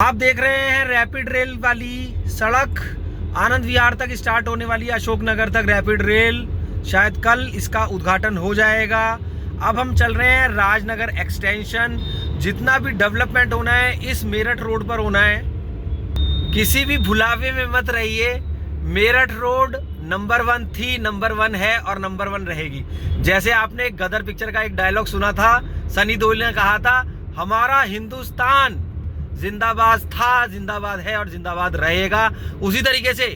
आप देख रहे हैं रैपिड रेल वाली सड़क आनंद विहार तक स्टार्ट होने वाली है, अशोकनगर तक रैपिड रेल। शायद कल इसका उद्घाटन हो जाएगा। अब हम चल रहे हैं राजनगर एक्सटेंशन। जितना भी डेवलपमेंट होना है इस मेरठ रोड पर होना है। किसी भी भुलावे में मत रहिए। मेरठ रोड नंबर 1 थी, नंबर 1 है और नंबर 1 रहेगी। जैसे आपने गदर पिक्चर का एक डायलॉग सुना था, सनी देओल ने कहा था, हमारा हिंदुस्तान जिंदाबाद था, जिंदाबाद है और जिंदाबाद रहेगा। उसी तरीके से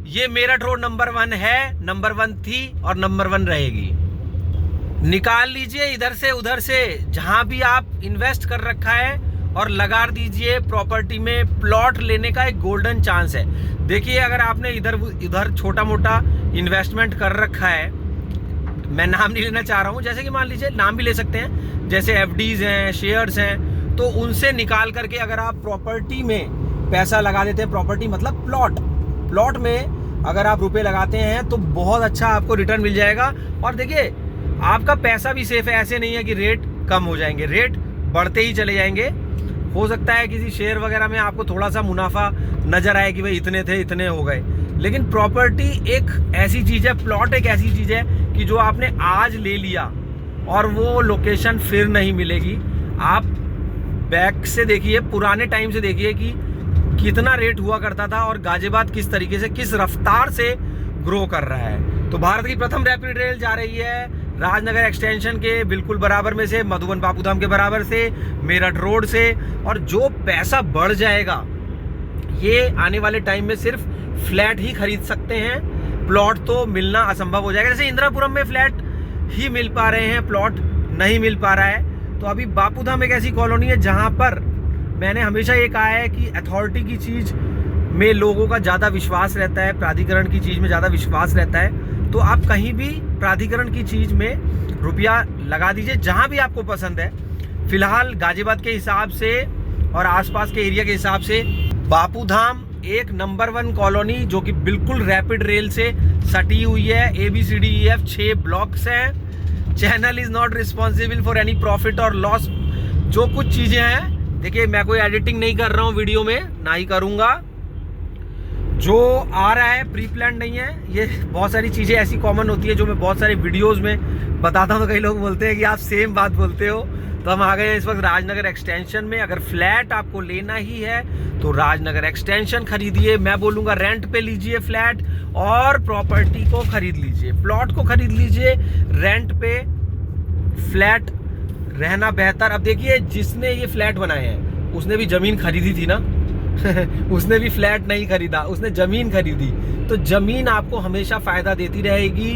ये मेरठ रोड नंबर 1 है, नंबर 1 थी और नंबर 1 रहेगी। निकाल लीजिए इधर से उधर से जहां भी आप इन्वेस्ट कर रखा है और लगा दीजिए प्रॉपर्टी में। प्लॉट लेने का एक गोल्डन चांस है। देखिए, अगर आपने इधर उधर छोटा मोटा इन्वेस्टमेंट कर रखा है, मैं नाम नहीं लेना चाह रहा हूं, जैसे कि मान लीजिए नाम भी ले सकते हैं, जैसे एफडीज हैं, शेयर्स हैं, तो उनसे निकाल करके अगर आप प्रॉपर्टी में पैसा लगा देते हैं, प्रॉपर्टी मतलब प्लॉट में अगर आप रुपए लगाते हैं तो बहुत अच्छा आपको रिटर्न मिल जाएगा। और देखिए, आपका पैसा भी सेफ है। ऐसे नहीं है कि रेट कम हो जाएंगे, रेट बढ़ते ही चले जाएंगे। हो सकता है किसी शेयर वगैरह में आपको थोड़ा सा मुनाफा नजर आए कि भाई इतने थे, इतने हो गए, लेकिन प्रॉपर्टी एक ऐसी चीज है, प्लॉट एक ऐसी चीज है कि जो आपने आज ले लिया और वो लोकेशन फिर नहीं मिलेगी। आप बैक से देखिए, पुराने टाइम से देखिए कि कितना रेट हुआ करता था और गाजियाबाद किस तरीके से, किस रफ्तार से ग्रो कर रहा है। तो भारत की प्रथम रैपिड रेल जा रही है राजनगर एक्सटेंशन के बिल्कुल बराबर में से, मधुबन बापूधाम के बराबर से, मेरठ रोड से। और जो पैसा बढ़ जाएगा, ये आने वाले टाइम में सिर्फ फ्लैट ही खरीद सकते हैं, प्लॉट तो मिलना असंभव हो जाएगा। जैसे इंदिरापुरम में फ्लैट ही मिल पा रहे हैं, प्लॉट नहीं मिल पा रहा है। तो अभी बापूधाम एक ऐसी कॉलोनी है जहां पर मैंने हमेशा ये कहा है कि अथॉरिटी की चीज में लोगों का ज्यादा विश्वास रहता है, प्राधिकरण की चीज में ज्यादा विश्वास रहता है। तो आप कहीं भी प्राधिकरण की चीज में रुपया लगा दीजिए जहां भी आपको पसंद है। फिलहाल गाजियाबाद के हिसाब से और आसपास के एरिया के हिसाब से बापूधाम एक नंबर 1 कॉलोनी जो कि बिल्कुल रैपिड रेल से सटी हुई है। ABCDEF 6 ब्लॉक्स हैं। Channel is not responsible for any profit और लॉस। जो कुछ चीजें हैं, देखिए, मैं कोई एडिटिंग नहीं कर रहा हूं वीडियो में, ना ही करूंगा। जो आ रहा है प्री प्लान नहीं है। ये बहुत सारी चीजें ऐसी कॉमन होती है जो मैं बहुत सारे वीडियोस में बताता हूं, तो कई लोग बोलते हैं कि आप सेम बात बोलते हो। तो हम आ गए इस वक्त राजनगर एक्सटेंशन में। अगर फ्लैट आपको लेना ही है तो राजनगर एक्सटेंशन खरीदिए। मैं बोलूँगा रेंट पे लीजिए फ्लैट और प्रॉपर्टी को खरीद लीजिए, प्लॉट को खरीद लीजिए। रेंट पे फ्लैट रहना बेहतर। अब देखिए, जिसने ये फ्लैट बनाए हैं उसने भी जमीन खरीदी थी ना उसने भी फ्लैट नहीं खरीदा, उसने जमीन खरीदी। तो जमीन आपको हमेशा फायदा देती रहेगी।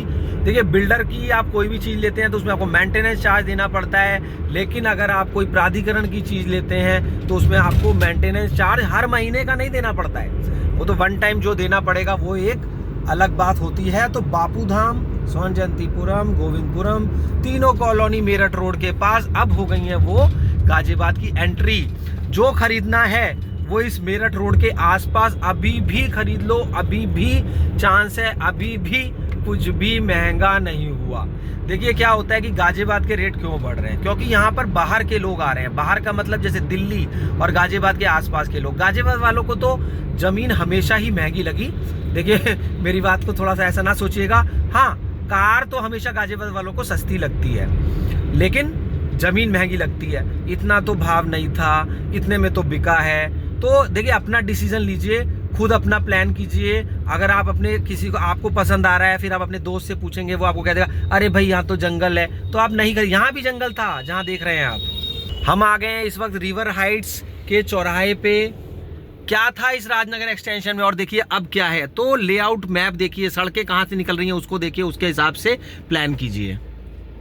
देखिए, बिल्डर की आप कोई भी चीज लेते हैं तो उसमें आपको मेंटेनेंस चार्ज देना पड़ता है, लेकिन अगर आप कोई प्राधिकरण की चीज लेते हैं तो उसमें आपको मेंटेनेंस चार्ज हर महीने का नहीं देना पड़ता है। वो तो वन टाइम जो देना पड़ेगा वो एक अलग बात होती है। तो बापूधाम, सोनजंतीपुरम, गोविंदपुरम, तीनों कॉलोनी मेरठ रोड के पास अब हो गई है वो गाजियाबाद की एंट्री। जो खरीदना है वो इस मेरठ रोड के आसपास अभी भी खरीद लो, अभी भी चांस है, अभी भी कुछ भी महंगा नहीं हुआ। देखिए, क्या होता है कि गाजियाबाद के रेट क्यों बढ़ रहे हैं, क्योंकि यहाँ पर बाहर के लोग आ रहे हैं। बाहर का मतलब जैसे दिल्ली और गाजियाबाद के आसपास के लोग। गाजियाबाद वालों को तो जमीन हमेशा ही महंगी लगी। देखिए, मेरी बात को थोड़ा सा ऐसा ना सोचिएगा। हाँ, कार तो हमेशा गाजियाबाद वालों को सस्ती लगती है, लेकिन जमीन महंगी लगती है। इतना तो भाव नहीं था, इतने में तो बिका है। तो देखिए, अपना डिसीजन लीजिए, खुद अपना प्लान कीजिए। अगर आप अपने किसी को, आपको पसंद आ रहा है, फिर आप अपने दोस्त से पूछेंगे, वो आपको कह देगा अरे भाई यहाँ तो जंगल है, तो आप नहीं करिए। यहाँ भी जंगल था जहाँ देख रहे हैं आप। हम आ गए हैं इस वक्त रिवर हाइट्स के चौराहे पे। क्या था इस राजनगर एक्सटेंशन में और देखिए अब क्या है। तो लेआउट मैप देखिए, सड़कें कहाँ से निकल रही हैं उसको देखिए, उसके हिसाब से प्लान कीजिए।